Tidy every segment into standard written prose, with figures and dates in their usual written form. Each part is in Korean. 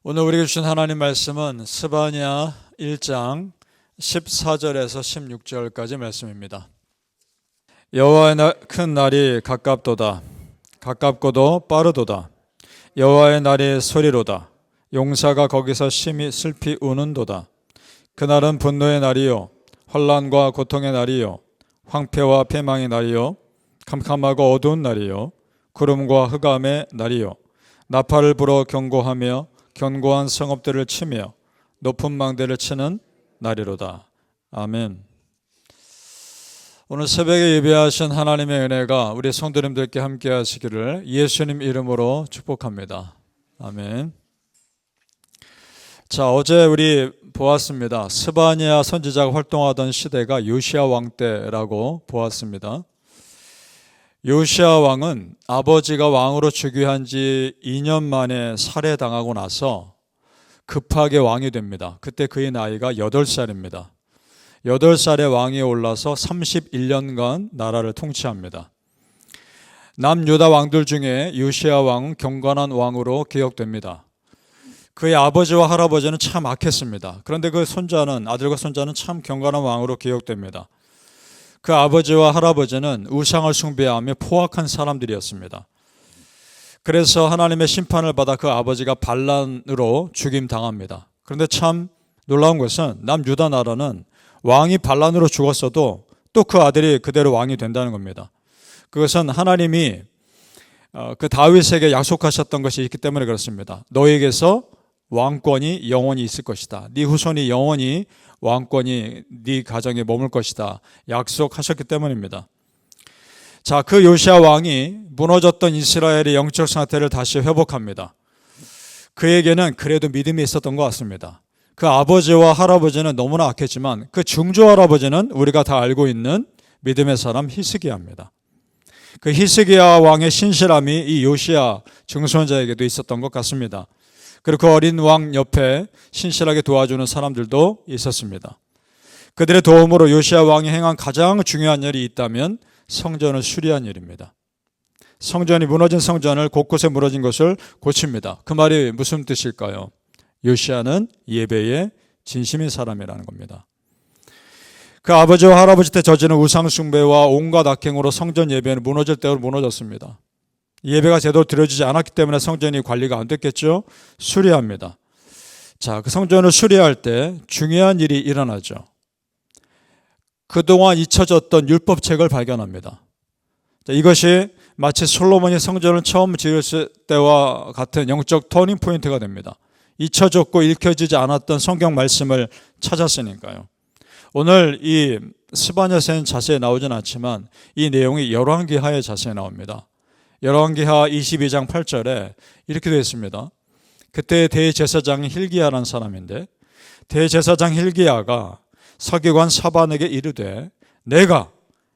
오늘 우리에게 주신 하나님 말씀은 스바냐 1장 14절에서 16절까지 말씀입니다. 여호와의 큰 날이 가깝도다. 가깝고도 빠르도다. 여호와의 날이 소리로다. 용사가 거기서 심히 슬피 우는도다. 그날은 분노의 날이요 환난과 고통의 날이요 황폐와 패망의 날이요 캄캄하고 어두운 날이요 구름과 흑암의 날이요 나팔을 불어 경고하며 견고한 성읍들을 치며 높은 망대를 치는 날이로다. 아멘. 오늘 새벽에 예배하신 하나님의 은혜가 우리 성도님들께 함께 하시기를 예수님 이름으로 축복합니다. 아멘. 자, 어제 우리 보았습니다. 스바냐 선지자가 활동하던 시대가 요시야 왕 때라고 보았습니다. 요시야 왕은 아버지가 왕으로 즉위한 지 2년 만에 살해당하고 나서 급하게 왕이 됩니다. 그때 그의 나이가 8살입니다. 8살에 왕위에 올라서 31년간 나라를 통치합니다. 남유다 왕들 중에 요시야 왕은 경건한 왕으로 기억됩니다. 그의 아버지와 할아버지는 참 악했습니다. 그런데 그 아들과 손자는 참 경건한 왕으로 기억됩니다. 그 아버지와 할아버지는 우상을 숭배하며 포악한 사람들이었습니다. 그래서 하나님의 심판을 받아 그 아버지가 반란으로 죽임당합니다. 그런데 참 놀라운 것은 남유다 나라는 왕이 반란으로 죽었어도 또 그 아들이 그대로 왕이 된다는 겁니다. 그것은 하나님이 그 다윗에게 약속하셨던 것이 있기 때문에 그렇습니다. 너에게서 왕권이 영원히 있을 것이다. 네 후손이 영원히 왕권이 네 가정에 머물 것이다. 약속하셨기 때문입니다. 자, 그 요시야 왕이 무너졌던 이스라엘의 영적 상태를 다시 회복합니다. 그에게는 그래도 믿음이 있었던 것 같습니다. 그 아버지와 할아버지는 너무나 악했지만 그 증조 할아버지는 우리가 다 알고 있는 믿음의 사람 히스기야입니다. 그 히스기야 왕의 신실함이 이 요시야 증손자에게도 있었던 것 같습니다. 그리고 그 어린 왕 옆에 신실하게 도와주는 사람들도 있었습니다. 그들의 도움으로 요시야 왕이 행한 가장 중요한 일이 있다면 성전을 수리한 일입니다. 무너진 성전을 곳곳에 무너진 것을 고칩니다. 그 말이 무슨 뜻일까요? 요시야는 예배에 진심인 사람이라는 겁니다. 그 아버지와 할아버지 때 저지른 우상 숭배와 온갖 악행으로 성전 예배는 무너질 대로 무너졌습니다. 예배가 제대로 드려지지 않았기 때문에 성전이 관리가 안 됐겠죠. 수리합니다. 자, 그 성전을 수리할 때 중요한 일이 일어나죠. 그동안 잊혀졌던 율법책을 발견합니다. 자, 이것이 마치 솔로몬이 성전을 처음 지었을 때와 같은 영적 터닝 포인트가 됩니다. 잊혀졌고 읽혀지지 않았던 성경 말씀을 찾았으니까요. 오늘 이 스바냐서는 자세히 나오진 않지만 이 내용이 열왕기하에 자세히 나옵니다. 열왕기하 22장 8절에 이렇게 되어 있습니다. 그때 대제사장이 hil기야라는 사람인데 대제사장 hil기야가 서기관 사반에게 이르되 내가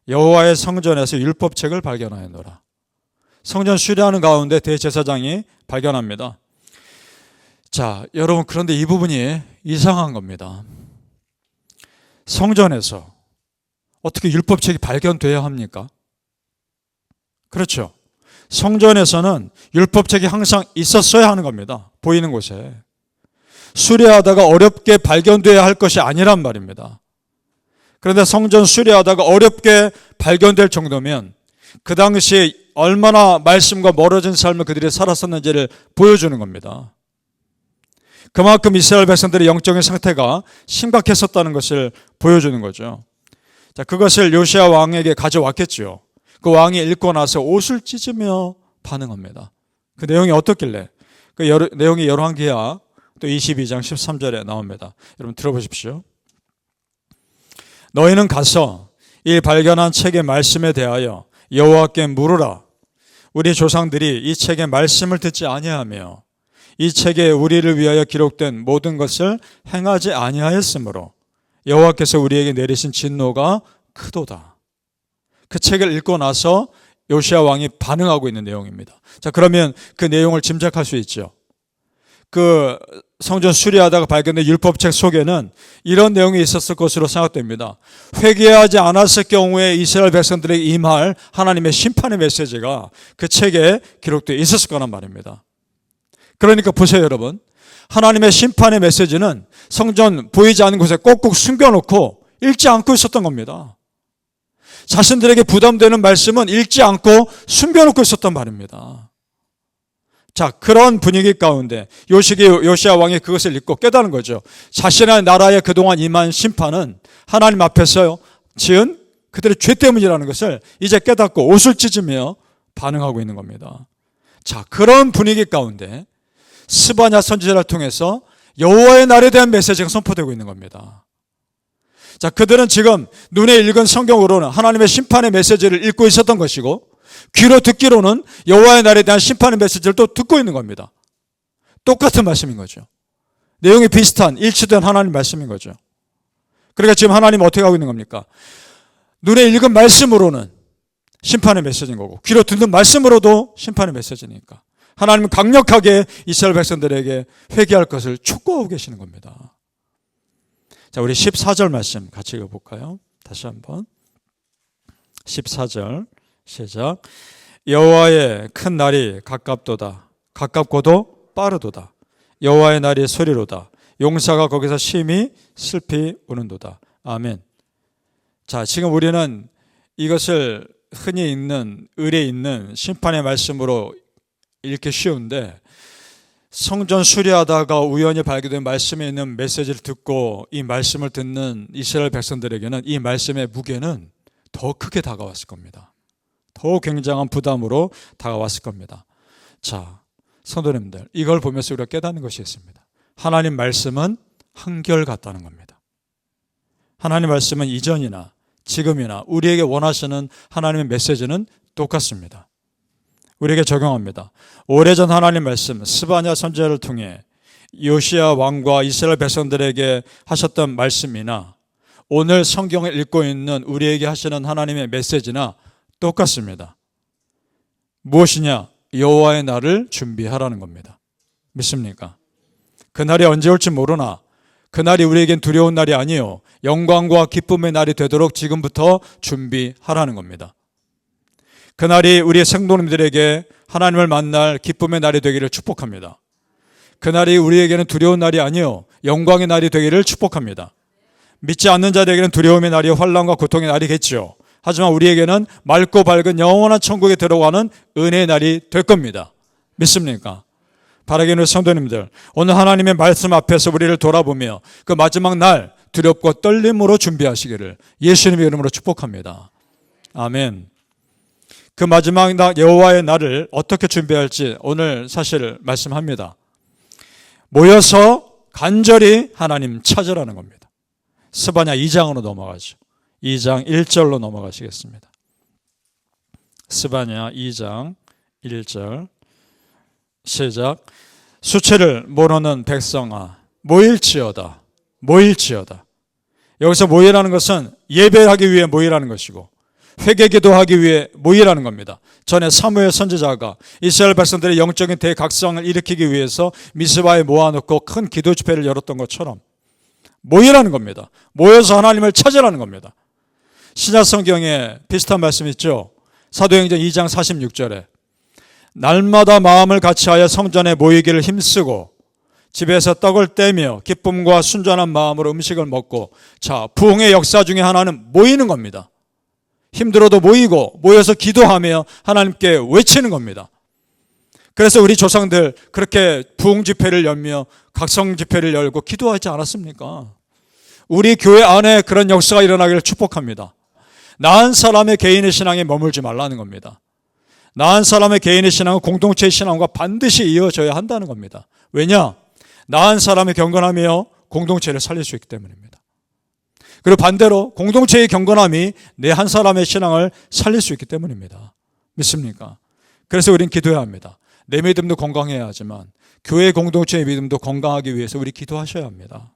여호와의 성전에서 율법책을 발견하였노라. 성전 수리하는 가운데 대제사장이 발견합니다. 자, 여러분, 그런데 이 부분이 이상한 겁니다. 성전에서 어떻게 율법책이 발견돼야 합니까? 그렇죠. 성전에서는 율법책이 항상 있었어야 하는 겁니다. 보이는 곳에. 수리하다가 어렵게 발견돼야 할 것이 아니란 말입니다. 그런데 성전 수리하다가 어렵게 발견될 정도면 그 당시에 얼마나 말씀과 멀어진 삶을 그들이 살았었는지를 보여주는 겁니다. 그만큼 이스라엘 백성들의 영적인 상태가 심각했었다는 것을 보여주는 거죠. 자, 그것을 요시야 왕에게 가져왔겠죠. 그 왕이 읽고 나서 옷을 찢으며 반응합니다. 그 내용이 어떻길래? 그 내용이 열왕기하 또 22장 13절에 나옵니다. 여러분 들어보십시오. 너희는 가서 이 발견한 책의 말씀에 대하여 여호와께 물으라. 우리 조상들이 이 책의 말씀을 듣지 아니하며 이 책에 우리를 위하여 기록된 모든 것을 행하지 아니하였으므로 여호와께서 우리에게 내리신 진노가 크도다. 그 책을 읽고 나서 요시야 왕이 반응하고 있는 내용입니다. 자, 그러면 그 내용을 짐작할 수 있죠. 그 성전 수리하다가 발견된 율법책 속에는 이런 내용이 있었을 것으로 생각됩니다. 회개하지 않았을 경우에 이스라엘 백성들에게 임할 하나님의 심판의 메시지가 그 책에 기록되어 있었을 거란 말입니다. 그러니까 보세요, 여러분. 하나님의 심판의 메시지는 성전 보이지 않는 곳에 꼭꼭 숨겨놓고 읽지 않고 있었던 겁니다. 자신들에게 부담되는 말씀은 읽지 않고 숨겨놓고 있었단 말입니다. 자, 그런 분위기 가운데 요시야 왕이 그것을 읽고 깨달은 거죠. 자신의 나라에 그동안 임한 심판은 하나님 앞에서 지은 그들의 죄 때문이라는 것을 이제 깨닫고 옷을 찢으며 반응하고 있는 겁니다. 자, 그런 분위기 가운데 스바냐 선지자를 통해서 여호와의 날에 대한 메시지가 선포되고 있는 겁니다. 자, 그들은 지금 눈에 읽은 성경으로는 하나님의 심판의 메시지를 읽고 있었던 것이고, 귀로 듣기로는 여호와의 날에 대한 심판의 메시지를 또 듣고 있는 겁니다. 똑같은 말씀인 거죠. 내용이 비슷한 일치된 하나님 말씀인 거죠. 그러니까 지금 하나님은 어떻게 하고 있는 겁니까? 눈에 읽은 말씀으로는 심판의 메시지인 거고, 귀로 듣는 말씀으로도 심판의 메시지니까 하나님은 강력하게 이스라엘 백성들에게 회개할 것을 촉구하고 계시는 겁니다. 자, 우리 14절 말씀 같이 읽어볼까요? 다시 한번 14절 시작. 여호와의 큰 날이 가깝도다. 가깝고도 빠르도다. 여호와의 날이 소리로다. 용사가 거기서 심히 슬피 우는도다. 아멘. 자, 지금 우리는 이것을 흔히 읽는 의례 있는 심판의 말씀으로 읽기 쉬운데, 성전 수리하다가 우연히 발견된 말씀에 있는 메시지를 듣고 이 말씀을 듣는 이스라엘 백성들에게는 이 말씀의 무게는 더 크게 다가왔을 겁니다. 더 굉장한 부담으로 다가왔을 겁니다. 자, 성도님들, 이걸 보면서 우리가 깨닫는 것이 있습니다. 하나님 말씀은 한결같다는 겁니다. 하나님 말씀은 이전이나 지금이나 우리에게 원하시는 하나님의 메시지는 똑같습니다. 우리에게 적용합니다. 오래전 하나님 말씀 스바냐 선지자를 통해 요시야 왕과 이스라엘 백성들에게 하셨던 말씀이나 오늘 성경을 읽고 있는 우리에게 하시는 하나님의 메시지나 똑같습니다. 무엇이냐? 여호와의 날을 준비하라는 겁니다. 믿습니까? 그날이 언제 올지 모르나 그날이 우리에겐 두려운 날이 아니요 영광과 기쁨의 날이 되도록 지금부터 준비하라는 겁니다. 그날이 우리의 성도님들에게 하나님을 만날 기쁨의 날이 되기를 축복합니다. 그날이 우리에게는 두려운 날이 아니요 영광의 날이 되기를 축복합니다. 믿지 않는 자들에게는 두려움의 날이 환난과 고통의 날이겠죠. 하지만 우리에게는 맑고 밝은 영원한 천국에 들어가는 은혜의 날이 될 겁니다. 믿습니까? 바라기 있는 성도님들, 오늘 하나님의 말씀 앞에서 우리를 돌아보며 그 마지막 날 두렵고 떨림으로 준비하시기를 예수님의 이름으로 축복합니다. 아멘. 그 마지막 날 여호와의 날을 어떻게 준비할지 오늘 사실 말씀합니다. 모여서 간절히 하나님 찾으라는 겁니다. 스바냐 2장으로 넘어가죠. 2장 1절로 넘어가시겠습니다. 스바냐 2장 1절 시작. 수치를 모르는 백성아 모일지어다. 모일지어다. 여기서 모이라는 것은 예배하기 위해 모이라는 것이고 회개 기도하기 위해 모이라는 겁니다. 전에 사무엘 선지자가 이스라엘 백성들의 영적인 대각성을 일으키기 위해서 미스바에 모아놓고 큰 기도 집회를 열었던 것처럼 모이라는 겁니다. 모여서 하나님을 찾으라는 겁니다. 신약 성경에 비슷한 말씀 있죠. 사도행전 2장 46절에 날마다 마음을 같이하여 성전에 모이기를 힘쓰고 집에서 떡을 떼며 기쁨과 순전한 마음으로 음식을 먹고, 자, 부흥의 역사 중에 하나는 모이는 겁니다. 힘들어도 모이고 모여서 기도하며 하나님께 외치는 겁니다. 그래서 우리 조상들 그렇게 부흥 집회를 열며 각성 집회를 열고 기도하지 않았습니까? 우리 교회 안에 그런 역사가 일어나기를 축복합니다. 나은 사람의 개인의 신앙에 머물지 말라는 겁니다. 나은 사람의 개인의 신앙은 공동체의 신앙과 반드시 이어져야 한다는 겁니다. 왜냐? 나은 사람의 경건하며 공동체를 살릴 수 있기 때문입니다. 그리고 반대로 공동체의 경건함이 내 한 사람의 신앙을 살릴 수 있기 때문입니다. 믿습니까? 그래서 우리는 기도해야 합니다. 내 믿음도 건강해야 하지만 교회 공동체의 믿음도 건강하기 위해서 우리 기도하셔야 합니다.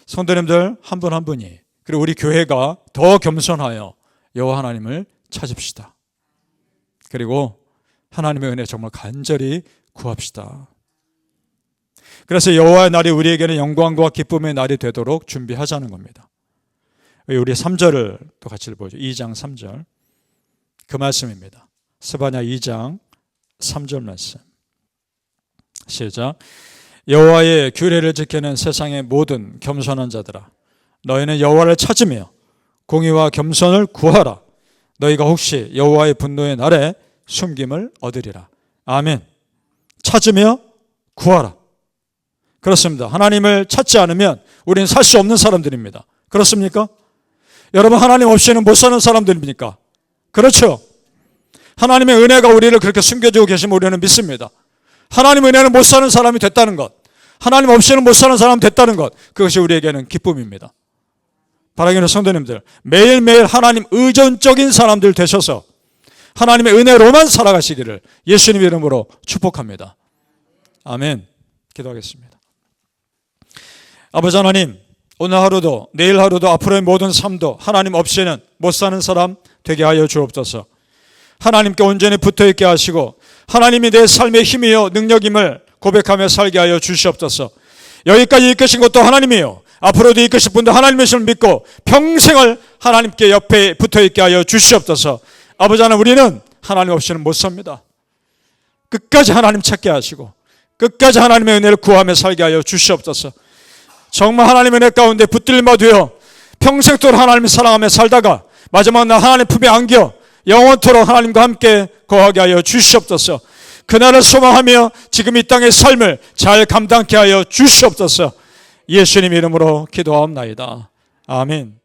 성도님들 한 분 한 분이, 그리고 우리 교회가 더 겸손하여 여호와 하나님을 찾읍시다. 그리고 하나님의 은혜 정말 간절히 구합시다. 그래서 여호와의 날이 우리에게는 영광과 기쁨의 날이 되도록 준비하자는 겁니다. 우리 3절을 또 같이 보죠. 2장 3절 그 말씀입니다. 스바냐 2장 3절 말씀 시작. 여호와의 규례를 지키는 세상의 모든 겸손한 자들아, 너희는 여호와를 찾으며 공의와 겸손을 구하라. 너희가 혹시 여호와의 분노의 날에 숨김을 얻으리라. 아멘. 찾으며 구하라. 그렇습니다. 하나님을 찾지 않으면 우리는 살 수 없는 사람들입니다. 그렇습니까? 여러분, 하나님 없이는 못 사는 사람들입니까? 그렇죠. 하나님의 은혜가 우리를 그렇게 숨겨주고 계시면 우리는 믿습니다. 하나님의 은혜는 못 사는 사람이 됐다는 것, 하나님 없이는 못 사는 사람이 됐다는 것, 그것이 우리에게는 기쁨입니다. 사랑하는 성도님들, 매일매일 하나님 의존적인 사람들 되셔서 하나님의 은혜로만 살아가시기를 예수님 이름으로 축복합니다. 아멘. 기도하겠습니다. 아버지 하나님, 오늘 하루도 내일 하루도 앞으로의 모든 삶도 하나님 없이는 못 사는 사람 되게 하여 주옵소서. 하나님께 온전히 붙어있게 하시고 하나님이 내 삶의 힘이요 능력임을 고백하며 살게 하여 주시옵소서. 여기까지 이끄신 것도 하나님이요, 앞으로도 이끄실 분도 하나님이심을 믿고 평생을 하나님께 옆에 붙어있게 하여 주시옵소서. 아버지 하나님, 우리는 하나님 없이는 못 삽니다. 끝까지 하나님 찾게 하시고 끝까지 하나님의 은혜를 구하며 살게 하여 주시옵소서. 정말 하나님의 은혜 가운데 붙들림바 되어 평생토록 하나님을 사랑하며 살다가 마지막 날 하나님 품에 안겨 영원토록 하나님과 함께 거하게 하여 주시옵소서. 그날을 소망하며 지금 이 땅의 삶을 잘 감당케 하여 주시옵소서. 예수님 이름으로 기도하옵나이다. 아멘.